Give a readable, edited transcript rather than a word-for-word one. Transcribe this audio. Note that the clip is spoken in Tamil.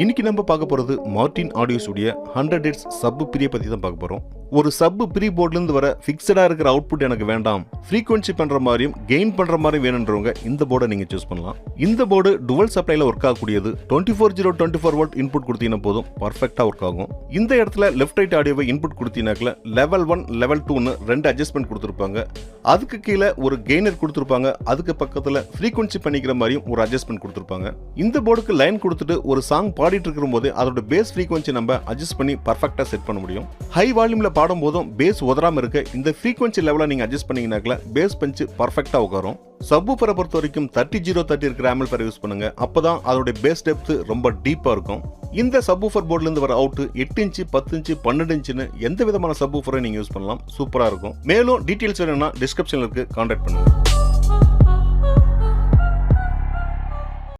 இன்னைக்கு நம்ம பார்க்க போறது மார்டின் ஆடியோஸ் உடைய 100 ஹெர்ட்ஸ் சப் ப்ரீ பத்தி தான் பார்க்க போறோம். ஒரு சப் ப்ரீ போர்ட்ல இருந்து வர ஃபிக்ஸடா இருக்கிற அவுட்புட் எனக்கு வேண்டாம், ஃப்ரீக்வன்சி பண்ற மாதிரியும் கெயின் பண்ற மாதிரி வேணும்ன்றவங்க இந்த போர்டை நீங்க சூஸ் பண்ணலாம். இந்த போர்டு டுவல் சப்ளைல ஒர்க் ஆகக்கூடியது. 24/0 வோல்ட் இன்புட் கொடுத்தீங்கன்னா போதும், பர்ஃபெக்ட்டா ஒர்க் ஆகும். இந்த இடத்துல லெஃப்ட் ரைட் ஆடியோவை இன்புட் கொடுத்தீங்கனாக்கல லெவல் 1 லெவல் 2ன்னு ரெண்டு அட்ஜஸ்ட்மெண்ட் கொடுத்துருப்பாங்க. அதுக்கு கீழே ஒரு கெய்னர் கொடுத்துருப்பாங்க. அதுக்கு பக்கத்துல ஃப்ரீக்வன்சி பண்ணிக்கிற மாதிரியும் ஒரு அட்ஜஸ்ட்மெண்ட் கொடுத்துருப்பாங்க. இந்த போர்டுக்கு லைன் கொடுத்துட்டு ஒரு சாங் பாடிட்டு இருக்கும் போது அதோட பேஸ் ஃப்ரீக்வன்சி நம்ம அட்ஜஸ்ட் பண்ணி பர்ஃபெக்ட்டா செட் பண்ண முடியும். ஹை வால்யூம்ல பாடும் போதும் பேஸ் உதறாம இருக்க இந்த ஃப்ரீக்வன்சி லெவலை நீங்க அட்ஜஸ்ட் பண்ணீங்கனாக்கல பேஸ் பஞ்ச் பர்ஃபெக்ட்டா உட்காரும். சப்வூஃபரை பொறுத்த வரைக்கும் 30-30 இருக்கிற ஆம்பிளிஃபையர் யூஸ் பண்ணுங்க. அப்பதான் அதோட பேஸ் டெப்த் ரொம்ப டீப்பா இருக்கும். இந்த சப்வூஃபர் போர்ட்ல இருந்து வர அவுட் 8 இன்ச் 10 இன்ச் 12 இன்ச்னு எந்த விதமான சப்வூஃபரை நீங்க யூஸ் பண்ணலாம். சூப்பரா இருக்கும். மேலும் டீடைல்ஸ் வேணும்னா டிஸ்கிரிப்ஷன்ல இருக்கு, கான்டாக்ட் பண்ணுங்க.